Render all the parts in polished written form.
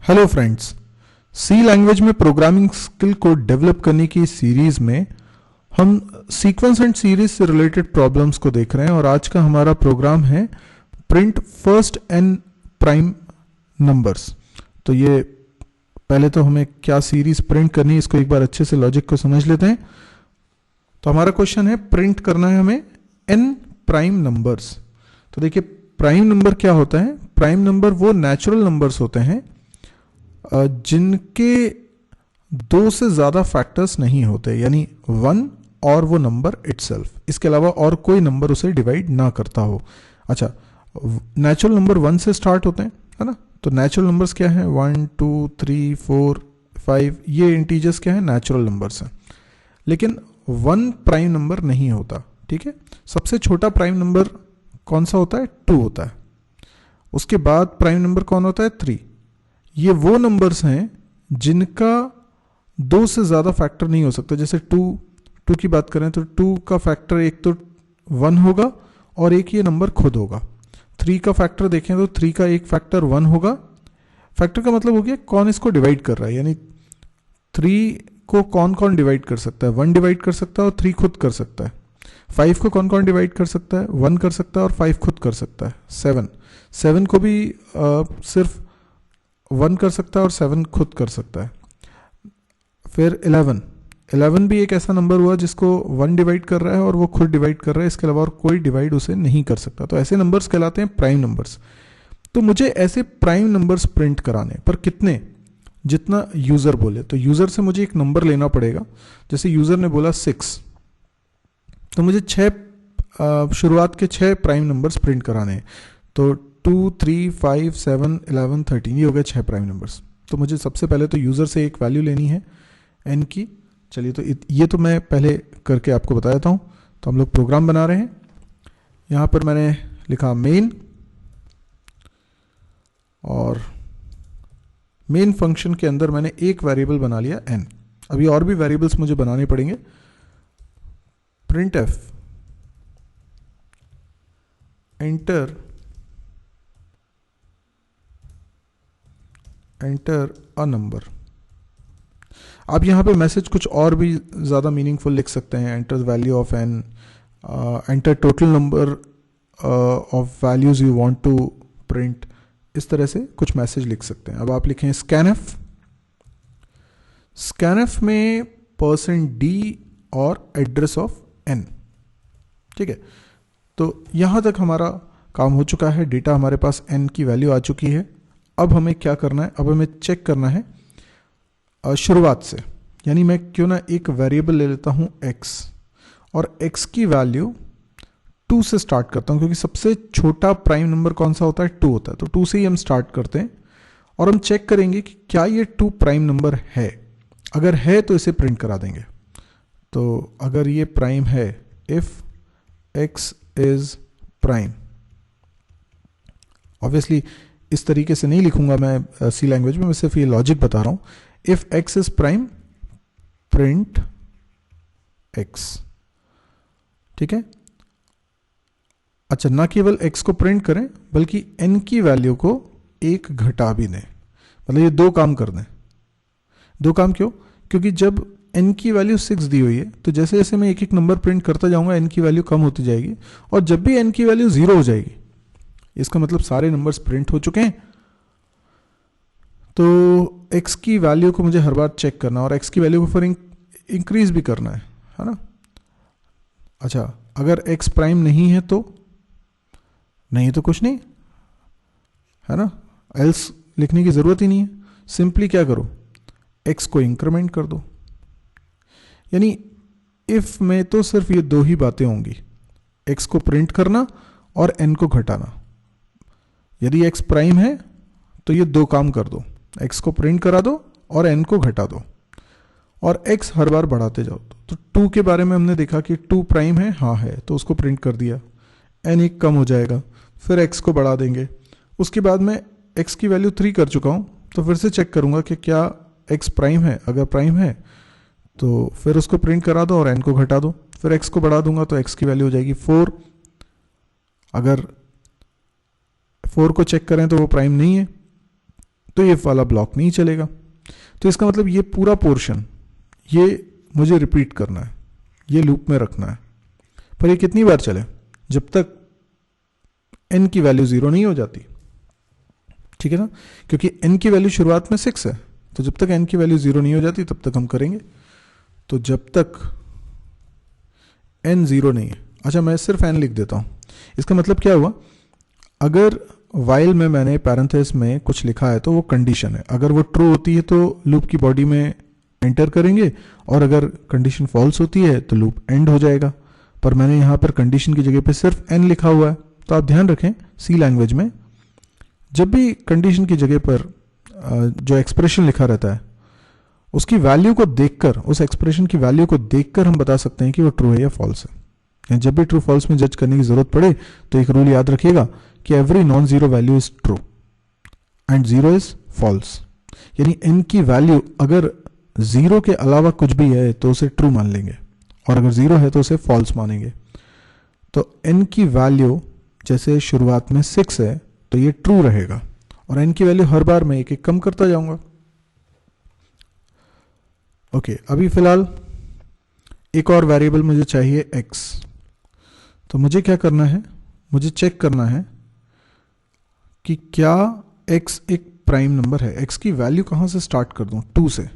Hello friends. C language में programming skill को develop करने की सीरीज में हम सीक्वेंस एंड सीरीज से रिलेटेड प्रॉब्लम्स को देख रहे हैं और आज का हमारा प्रोग्राम है print first n prime numbers. तो ये पहले तो हमें क्या सीरीज प्रिंट करनी है इसको एक बार अच्छे से लॉजिक को समझ लेते हैं। तो हमारा क्वेश्चन है प्रिंट करना है हमें एन प्राइम नंबर्स। तो देखिए प्राइम नंबर क्या होता है। प्राइम नंबर वो नेचुरल नंबर्स होते हैं जिनके दो से ज्यादा फैक्टर्स नहीं होते, यानी वन और वो नंबर इटसेल्फ, इसके अलावा और कोई नंबर उसे डिवाइड ना करता हो। अच्छा, नेचुरल नंबर वन से स्टार्ट होते हैं, है ना। तो नेचुरल नंबर्स क्या है, 1 2 3 4 5, ये इंटीजर्स क्या है, नेचुरल नंबर्स हैं। लेकिन वन प्राइम नंबर नहीं होता, ठीक है। सबसे छोटा प्राइम नंबर कौन सा होता है, 2 होता है। उसके बाद प्राइम नंबर कौन होता है, 3। ये वो नंबर्स हैं जिनका दो से ज्यादा फैक्टर नहीं हो सकता। जैसे टू की बात करें तो 2 का फैक्टर एक तो 1 होगा और एक ये नंबर खुद होगा। 3 का फैक्टर देखें तो 3 का एक फैक्टर 1 होगा। फैक्टर का मतलब हो गया कौन इसको डिवाइड कर रहा है, यानी 3 को कौन कौन डिवाइड कर सकता है, 1 डिवाइड कर सकता है और 3 खुद कर सकता है। 5 को कौन कौन डिवाइड कर सकता है, 1 कर सकता है और 5 खुद कर सकता है। 7 को भी सिर्फ 1 कर सकता है और 7 खुद कर सकता है। फिर 11 भी एक ऐसा नंबर हुआ जिसको 1 डिवाइड कर रहा है और वो खुद डिवाइड कर रहा है, इसके अलावा और कोई डिवाइड उसे नहीं कर सकता। तो ऐसे नंबर्स कहलाते हैं प्राइम नंबर्स। तो मुझे ऐसे प्राइम नंबर्स प्रिंट कराने, पर कितने, जितना यूजर बोले। तो यूजर से मुझे एक नंबर लेना पड़ेगा। जैसे यूजर ने बोला 6, तो मुझे 6 शुरुआत के 6 प्राइम नंबर्स प्रिंट कराने हैं। तो 2 3 5 7 11 13, ये हो गए 6 प्राइम नंबर्स। तो मुझे सबसे पहले तो यूजर से एक वैल्यू लेनी है एन की। चलिए, तो ये तो मैं पहले करके आपको बता देता हूँ। तो हम लोग प्रोग्राम बना रहे हैं। यहाँ पर मैंने लिखा मेन, और मेन फंक्शन के अंदर मैंने एक वेरिएबल बना लिया एन। अभी और भी वेरिएबल्स मुझे बनाने पड़ेंगे। Print F enter a number. आप यहाँ पे मैसेज कुछ और भी ज़्यादा मीनिंगफुल लिख सकते हैं। Enter the value of n, enter total number of values you want to print, इस तरह से कुछ मैसेज लिख सकते हैं। अब आप लिखें स्कैनएफ। स्कैनएफ में %d और एड्रेस ऑफ n, ठीक है। तो यहाँ तक हमारा काम हो चुका है। डेटा हमारे पास n की वैल्यू आ चुकी है। अब हमें क्या करना है, अब हमें चेक करना है शुरुआत से, यानी मैं क्यों ना एक वेरिएबल ले लेता हूं x, और x की वैल्यू 2 से स्टार्ट करता हूं, क्योंकि सबसे छोटा प्राइम नंबर कौन सा होता है, 2 होता है। तो 2 से ही हम स्टार्ट करते हैं और हम चेक करेंगे कि क्या ये 2 प्राइम नंबर है। अगर है तो इसे प्रिंट करा देंगे। तो अगर ये प्राइम है, if x is prime, obviously इस तरीके से नहीं लिखूंगा मैं सी लैंग्वेज में, मैं सिर्फ ये लॉजिक बता रहा हूं। If x is prime print x, ठीक है। अच्छा, ना केवल x को प्रिंट करें बल्कि n की वैल्यू को 1 घटा भी दें। मतलब ये 2 काम कर दें। 2 काम क्यों, क्योंकि जब n की वैल्यू 6 दी हुई है तो जैसे जैसे मैं एक एक नंबर प्रिंट करता जाऊंगा n की वैल्यू कम होती जाएगी, और जब भी n की वैल्यू 0 हो जाएगी, इसका मतलब सारे नंबर्स प्रिंट हो चुके हैं। तो x की वैल्यू को मुझे हर बार चेक करना, और x की वैल्यू को फिर इंक्रीज भी करना है ना। अच्छा, अगर x प्राइम नहीं है तो नहीं, तो कुछ नहीं, है ना। एल्स लिखने की जरूरत ही नहीं है। सिंपली क्या करो, x को इंक्रीमेंट कर दो। यानी इफ में तो सिर्फ ये 2 ही बातें होंगी, x को प्रिंट करना और n को घटाना। यदि x प्राइम है तो ये 2 काम कर दो, x को प्रिंट करा दो और n को घटा दो, और x हर बार बढ़ाते जाओ। तो 2 के बारे में हमने देखा कि 2 प्राइम है, हाँ है, तो उसको प्रिंट कर दिया। n एक कम हो जाएगा, फिर x को बढ़ा देंगे। उसके बाद मैं x की वैल्यू 3 कर चुका हूं, तो फिर से चेक करूंगा कि क्या x प्राइम है। अगर प्राइम है तो फिर उसको प्रिंट करा दो और n को घटा दो, फिर x को बढ़ा दूंगा तो x की वैल्यू हो जाएगी 4। अगर 4 को चेक करें तो वो प्राइम नहीं है, तो ये वाला ब्लॉक नहीं चलेगा। तो इसका मतलब ये पूरा पोर्शन ये मुझे रिपीट करना है, ये लूप में रखना है, पर ये कितनी बार चले? जब तक n की वैल्यू 0 नहीं हो जाती, ठीक है ना, क्योंकि n की वैल्यू शुरुआत में 6 है, तो जब तक n की वैल्यू 0 नहीं हो जाती तब तक हम करेंगे। तो जब तक n 0 नहीं है, अच्छा मैं सिर्फ n लिख देता हूं। इसका मतलब क्या हुआ, अगर वाइल में मैंने पैरेंथेसिस में कुछ लिखा है तो वो कंडीशन है, अगर वो ट्रू होती है तो लूप की बॉडी में एंटर करेंगे, और अगर कंडीशन फॉल्स होती है तो लूप एंड हो जाएगा। पर मैंने यहाँ पर कंडीशन की जगह पे सिर्फ n लिखा हुआ है। तो आप ध्यान रखें, सी लैंग्वेज में जब भी कंडीशन की जगह पर जो एक्सप्रेशन लिखा रहता है उसकी वैल्यू को देखकर, उस एक्सप्रेशन की वैल्यू को देखकर हम बता सकते हैं कि वो ट्रू है या फॉल्स है। जब भी ट्रू फॉल्स में जज करने की जरूरत पड़े तो एक रूल याद रखिएगा कि every non zero value is true and zero is false. यानी n की वैल्यू अगर जीरो के अलावा कुछ भी है तो उसे ट्रू मान लेंगे, और अगर जीरो है तो उसे फॉल्स मानेंगे। तो n की वैल्यू जैसे शुरुआत में 6 है तो ये ट्रू रहेगा, और n की वैल्यू हर बार मैं एक एक कम करता जाऊंगा। ओके, अभी फिलहाल एक और वेरिएबल मुझे चाहिए x। तो मुझे क्या करना है, मुझे चेक करना है कि क्या x एक प्राइम नंबर है। x की वैल्यू कहां से स्टार्ट कर दूं? 2 से।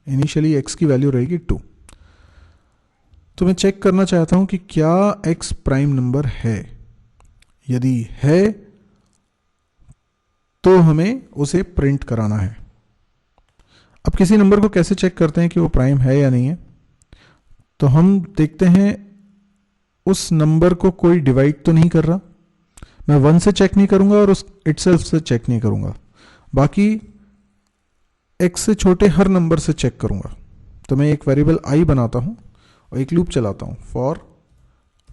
इनिशियली x की वैल्यू रहेगी 2। तो मैं चेक करना चाहता हूं कि क्या x प्राइम नंबर है। यदि है तो हमें उसे प्रिंट कराना है। अब किसी नंबर को कैसे चेक करते हैं कि वो प्राइम है या नहीं है? तो हम देखते हैं उस नंबर को कोई डिवाइड तो नहीं कर रहा। मैं 1 से चेक नहीं करूंगा और उस इटसेल्फ से चेक नहीं करूंगा, बाकी x से छोटे हर नंबर से चेक करूंगा। तो मैं एक वेरिएबल i बनाता हूं और एक लूप चलाता हूं for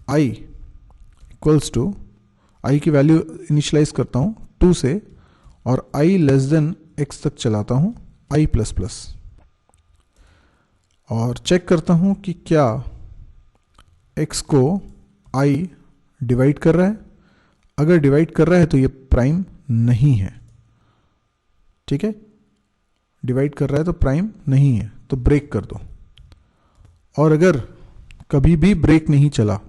i equals to, i की वैल्यू इनिशियलाइज करता हूं 2 से, और i लेस देन x तक चलाता हूं i प्लस प्लस, और चेक करता हूं कि क्या x को i डिवाइड कर रहा है। अगर डिवाइड कर रहा है तो ये प्राइम नहीं है। ठीक है, डिवाइड कर रहा है तो प्राइम नहीं है, तो ब्रेक कर दो। और अगर कभी भी ब्रेक नहीं चला,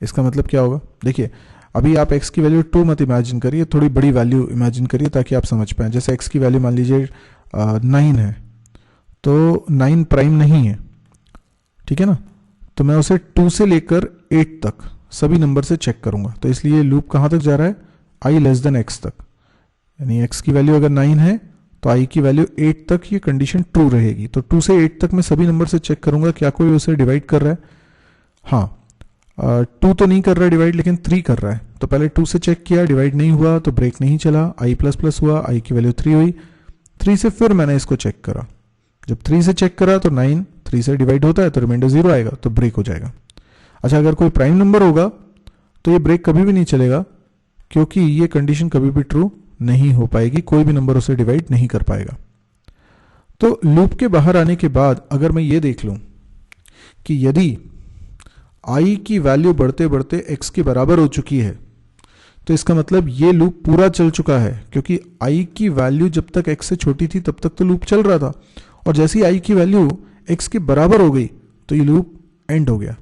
इसका मतलब क्या होगा? देखिए, अभी आप x की वैल्यू 2 मत इमेजिन करिए, थोड़ी बड़ी वैल्यू इमेजिन करिए ताकि आप समझ पाएं। जैसे x की वैल्यू मान लीजिए 9 है, तो 9 प्राइम नहीं है, ठीक है ना। तो मैं उसे 2 से लेकर 8 तक सभी नंबर से चेक करूंगा। तो इसलिए लूप कहां तक जा रहा है? i लेस देन x तक। यानी x की वैल्यू अगर 9 है तो i की वैल्यू 8 तक ये कंडीशन ट्रू रहेगी। तो 2 से 8 तक मैं सभी नंबर से चेक करूंगा क्या कोई उसे डिवाइड कर रहा है। हाँ, 2 तो नहीं कर रहा है डिवाइड, लेकिन 3 कर रहा है। तो पहले 2 से चेक किया, डिवाइड नहीं हुआ तो ब्रेक नहीं चला, i प्लस प्लस हुआ, i की वैल्यू 3 हुई। 3 से फिर मैंने इसको चेक करा, जब 3 से चेक करा तो 9 3 से डिवाइड होता है तो रिमाइंडर 0 आएगा, तो ब्रेक हो जाएगा। अच्छा, अगर कोई प्राइम नंबर होगा तो ये ब्रेक कभी भी नहीं चलेगा, क्योंकि ये कंडीशन कभी भी ट्रू नहीं हो पाएगी, कोई भी नंबर उसे डिवाइड नहीं कर पाएगा। तो लूप के बाहर आने के बाद अगर मैं ये देख लूं कि यदि i की वैल्यू बढ़ते बढ़ते x के बराबर हो चुकी है, तो इसका मतलब ये लूप पूरा चल चुका है, क्योंकि i की वैल्यू जब तक x से छोटी थी तब तक तो लूप चल रहा था, और जैसे ही i की वैल्यू x के बराबर हो गई तो ये लूप एंड हो गया।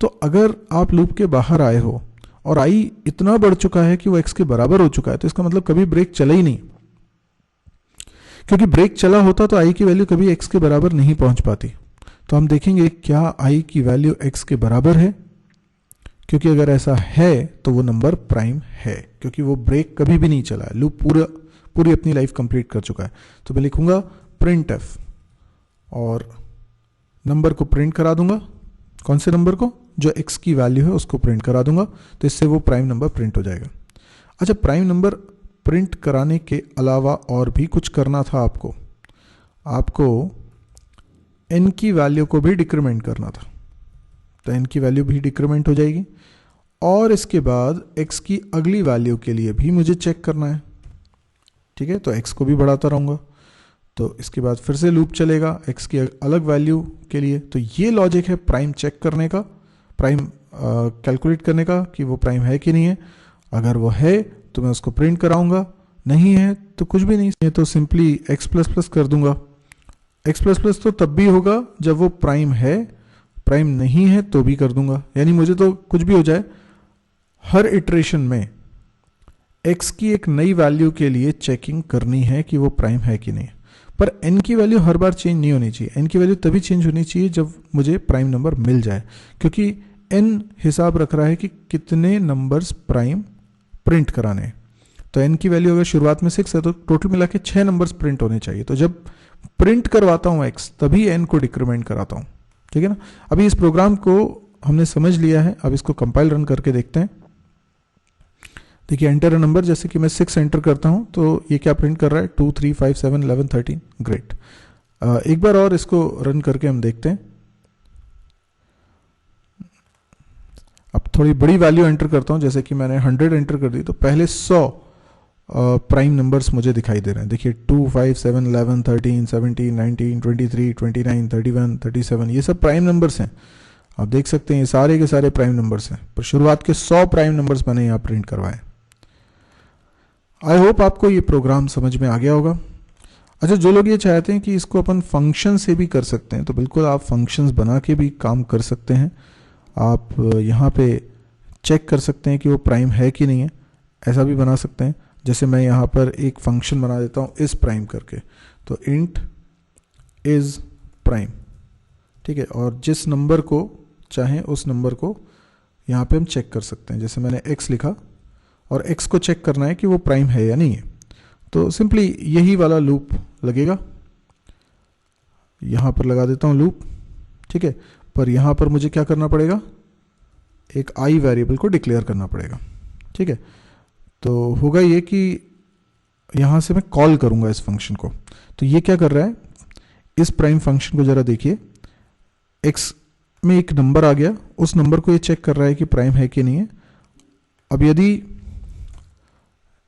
तो अगर आप लूप के बाहर आए हो और i इतना बढ़ चुका है कि वो x के बराबर हो चुका है, तो इसका मतलब कभी ब्रेक चला ही नहीं, क्योंकि ब्रेक चला होता तो i की वैल्यू कभी x के बराबर नहीं पहुंच पाती। तो हम देखेंगे क्या i की वैल्यू x के बराबर है, क्योंकि अगर ऐसा है तो वो नंबर प्राइम है, क्योंकि वो ब्रेक कभी भी नहीं चला है, लूप पूरी अपनी लाइफ कंप्लीट कर चुका है। तो मैं लिखूंगा प्रिंट एफ और नंबर को प्रिंट करा दूंगा। कौन से नंबर को? जो x की वैल्यू है उसको प्रिंट करा दूंगा, तो इससे वो प्राइम नंबर प्रिंट हो जाएगा। अच्छा, प्राइम नंबर प्रिंट कराने के अलावा और भी कुछ करना था आपको n की वैल्यू को भी डिक्रीमेंट करना था। तो n की वैल्यू भी डिक्रीमेंट हो जाएगी, और इसके बाद x की अगली वैल्यू के लिए भी मुझे चेक करना है। ठीक है, तो x को भी बढ़ाता रहूंगा। तो इसके बाद फिर से लूप चलेगा x की अलग वैल्यू के लिए। तो ये लॉजिक है प्राइम चेक करने का, प्राइम कैलकुलेट करने का कि वो प्राइम है कि नहीं है। अगर वो है तो मैं उसको प्रिंट कराऊंगा, नहीं है तो कुछ भी नहीं है, तो सिंपली x प्लस प्लस कर दूंगा। x प्लस प्लस तो तब भी होगा जब वो प्राइम है, प्राइम नहीं है तो भी कर दूंगा। यानी मुझे तो कुछ भी हो जाए, हर इटरेशन में x की एक नई वैल्यू के लिए चेकिंग करनी है कि वो प्राइम है कि नहीं। पर n की वैल्यू हर बार चेंज नहीं होनी चाहिए। n की वैल्यू तभी चेंज होनी चाहिए जब मुझे प्राइम नंबर मिल जाए, क्योंकि n हिसाब रख रहा है कि कितने नंबर्स प्राइम प्रिंट कराने हैं। तो n की वैल्यू अगर शुरुआत में 6 है तो टोटल मिला के 6 नंबर्स प्रिंट होने चाहिए। तो जब प्रिंट करवाता हूँ x तभी n को डिक्रीमेंट कराता हूँ, ठीक है ना। अभी इस प्रोग्राम को हमने समझ लिया है, अब इसको कंपाइल रन करके देखते हैं। देखिए एंटर अ नंबर, जैसे कि मैं 6 एंटर करता हूं तो ये क्या प्रिंट कर रहा है, 2 3 5 7 11 13। ग्रेट। एक बार और इसको रन करके हम देखते हैं। अब थोड़ी बड़ी वैल्यू एंटर करता हूं, जैसे कि मैंने 100 एंटर कर दी तो पहले 100 प्राइम नंबर्स मुझे दिखाई दे रहे हैं। देखिए 2 5 7 11 13 17 19 23 29 31 37 ये सब प्राइम नंबर्स हैं। आप देख सकते हैं ये सारे के सारे प्राइम नंबर्स हैं, पर शुरुआत के 100 प्राइम नंबर्स मैंने यहाँ प्रिंट करवाए। आई होप आपको ये प्रोग्राम समझ में आ गया होगा। अच्छा, जो लोग ये चाहते हैं कि इसको अपन फंक्शन से भी कर सकते हैं, तो बिल्कुल आप फंक्शंस बना के भी काम कर सकते हैं। आप यहाँ पे चेक कर सकते हैं कि वो प्राइम है कि नहीं है, ऐसा भी बना सकते हैं। जैसे मैं यहाँ पर एक फंक्शन बना देता हूँ इस प्राइम करके, तो इंट इज प्राइम, ठीक है। और जिस नंबर को चाहें उस नंबर को यहाँ पे हम चेक कर सकते हैं। जैसे मैंने x लिखा और x को चेक करना है कि वो प्राइम है या नहीं है, तो सिंपली यही वाला लूप लगेगा। यहाँ पर लगा देता हूँ लूप, ठीक है। पर यहाँ पर मुझे क्या करना पड़ेगा, एक i वेरिएबल को डिक्लेयर करना पड़ेगा, ठीक है। तो होगा ये कि यहाँ से मैं कॉल करूँगा इस फंक्शन को। तो ये क्या कर रहा है, इस प्राइम फंक्शन को ज़रा देखिए, x में एक नंबर आ गया, उस नंबर को ये चेक कर रहा है कि प्राइम है कि नहीं है। अब यदि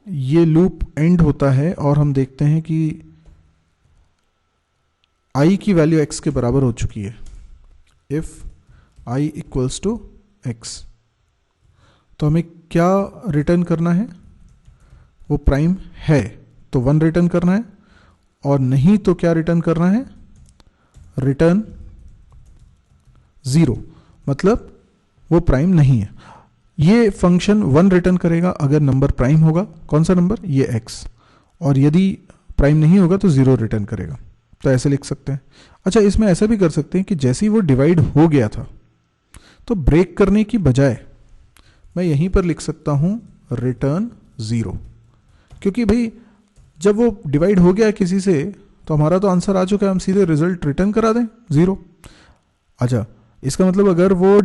ये लूप एंड होता है और हम देखते हैं कि i की वैल्यू x के बराबर हो चुकी है, if i equals to x, तो हमें क्या रिटर्न करना है, वो प्राइम है तो 1 रिटर्न करना है, और नहीं तो क्या रिटर्न करना है, रिटर्न 0, मतलब वो प्राइम नहीं है। ये फंक्शन 1 रिटर्न करेगा अगर नंबर प्राइम होगा, कौन सा नंबर, ये x, और यदि प्राइम नहीं होगा तो 0 रिटर्न करेगा। तो ऐसे लिख सकते हैं। अच्छा, इसमें ऐसा भी कर सकते हैं कि जैसे ही वो डिवाइड हो गया था तो ब्रेक करने की बजाय मैं यहीं पर लिख सकता हूं रिटर्न 0, क्योंकि भाई जब वो डिवाइड हो गया किसी से तो हमारा तो आंसर आ चुका है, हम सीधे रिजल्ट रिटर्न करा दें 0। अच्छा, इसका मतलब अगर वो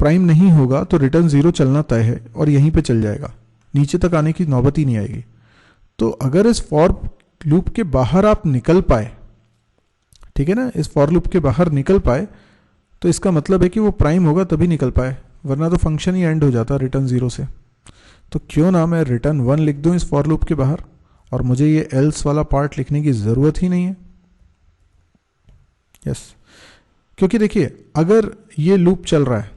प्राइम नहीं होगा तो रिटर्न 0 चलना तय है और यहीं पे चल जाएगा, नीचे तक आने की नौबत ही नहीं आएगी। तो अगर इस फॉर लूप के बाहर आप निकल पाए, ठीक है ना, इस फॉर लूप के बाहर निकल पाए तो इसका मतलब है कि वो प्राइम होगा तभी निकल पाए, वरना तो फंक्शन ही एंड हो जाता रिटर्न 0 से। तो क्यों ना मैं रिटर्न 1 लिख दूं इस फॉर लूप के बाहर, और मुझे ये एल्स वाला पार्ट लिखने की ज़रूरत ही नहीं है। यस, क्योंकि देखिए अगर ये लूप चल रहा है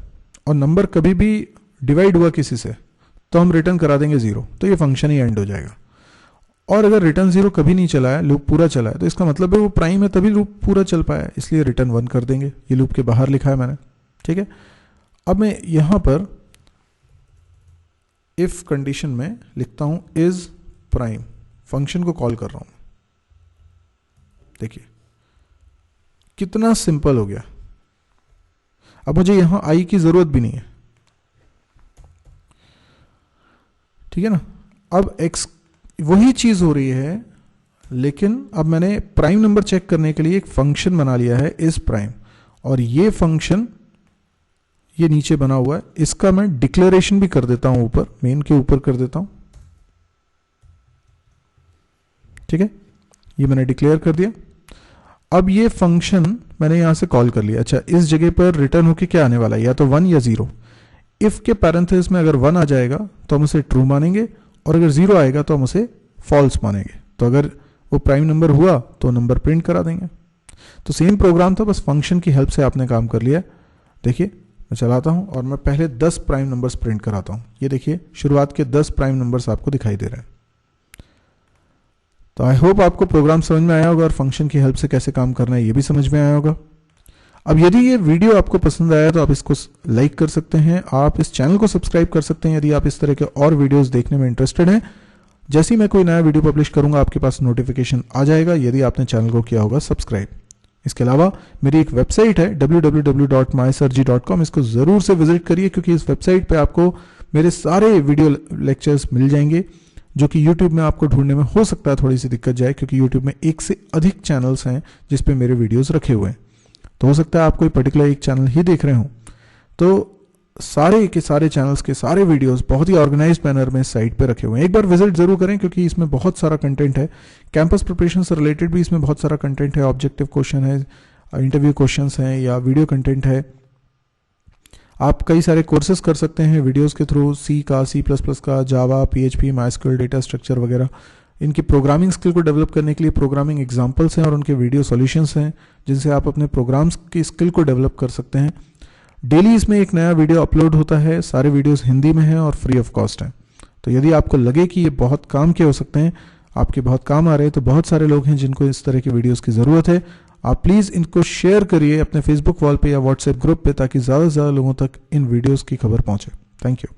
और नंबर कभी भी डिवाइड हुआ किसी से तो हम रिटर्न करा देंगे 0, तो ये फंक्शन ही एंड हो जाएगा। और अगर रिटर्न 0 कभी नहीं चला है, लूप पूरा चला है, तो इसका मतलब है वो प्राइम है तभी लूप पूरा चल पाया, इसलिए रिटर्न 1 कर देंगे। ये लूप के बाहर लिखा है मैंने, ठीक है। अब मैं यहां पर इफ कंडीशन में लिखता हूं इज प्राइम, फंक्शन को कॉल कर रहा हूं। देखिए कितना सिंपल हो गया। अब मुझे यहां i की जरूरत भी नहीं है, ठीक है ना। अब x वही चीज हो रही है, लेकिन अब मैंने प्राइम नंबर चेक करने के लिए एक फंक्शन बना लिया है इस प्राइम, और ये फंक्शन ये नीचे बना हुआ है, इसका मैं डिक्लेरेशन भी कर देता हूं, ऊपर मेन के ऊपर कर देता हूं, ठीक है। ये मैंने डिक्लेयर कर दिया। अब ये फंक्शन मैंने यहां से कॉल कर लिया। अच्छा, इस जगह पर रिटर्न होके क्या आने वाला है, या तो 1 या 0। इफ के पैरेंथेसिस में अगर 1 आ जाएगा तो हम उसे ट्रू मानेंगे, और अगर 0 आएगा तो हम उसे फॉल्स मानेंगे। तो अगर वो प्राइम नंबर हुआ तो नंबर प्रिंट करा देंगे। तो सेम प्रोग्राम था, बस फंक्शन की हेल्प से आपने काम कर लिया। देखिए मैं चलाता हूं और मैं पहले 10 प्राइम नंबर्स प्रिंट कराता हूं। ये देखिए शुरुआत के 10 प्राइम नंबर्स आपको दिखाई दे रहे हैं, तो आई होप आपको प्रोग्राम समझ में आया होगा और फंक्शन की हेल्प से कैसे काम करना है ये भी समझ में आया होगा। अब यदि ये वीडियो आपको पसंद आया तो आप इसको लाइक कर सकते हैं, आप इस चैनल को सब्सक्राइब कर सकते हैं यदि आप इस तरह के और वीडियोस देखने में इंटरेस्टेड हैं। जैसे ही मैं कोई नया वीडियो पब्लिश करूंगा आपके पास नोटिफिकेशन आ जाएगा यदि आपने चैनल को किया होगा सब्सक्राइब। इसके अलावा मेरी एक वेबसाइट है www.mysirji.com, इसको ज़रूर से विजिट करिए क्योंकि इस वेबसाइट पे आपको मेरे सारे वीडियो लेक्चर्स मिल जाएंगे जो कि YouTube में आपको ढूंढने में हो सकता है थोड़ी सी दिक्कत जाए क्योंकि YouTube में एक से अधिक चैनल्स हैं जिस पे मेरे वीडियोस रखे हुए हैं। तो हो सकता है आप कोई पर्टिकुलर एक चैनल ही देख रहे हो। तो सारे के सारे चैनल्स के सारे वीडियोस बहुत ही ऑर्गेनाइज्ड मैनर में साइट पे रखे हुए हैं। एक बार विजिट जरूर करें क्योंकि इसमें बहुत सारा कंटेंट है। कैंपस प्रिपरेशन से रिलेटेड भी इसमें बहुत सारा कंटेंट है, ऑब्जेक्टिव क्वेश्चन है, इंटरव्यू क्वेश्चंस हैं या वीडियो कंटेंट है। आप कई सारे कोर्सेज कर सकते हैं वीडियोस के थ्रू, सी का, C++ का, जावा, PHP, MySQL, डेटा स्ट्रक्चर वगैरह। इनकी प्रोग्रामिंग स्किल को डेवलप करने के लिए प्रोग्रामिंग एग्जाम्पल्स हैं और उनके वीडियो सॉल्यूशंस हैं जिनसे आप अपने प्रोग्राम्स की स्किल को डेवलप कर सकते हैं। डेली इसमें एक नया वीडियो अपलोड होता है, सारे वीडियोस हिंदी में हैं और फ्री ऑफ कॉस्ट हैं। तो यदि आपको लगे कि ये बहुत काम के हो सकते हैं, आपके बहुत काम आ रहे हैं, तो बहुत सारे लोग हैं जिनको इस तरह की वीडियोस की ज़रूरत है। आप प्लीज़ इनको शेयर करिए अपने फेसबुक वॉल पे या व्हाट्सएप ग्रुप पे ताकि ज़्यादा से ज़्यादा लोगों तक इन वीडियोस की खबर पहुंचे। Thank you.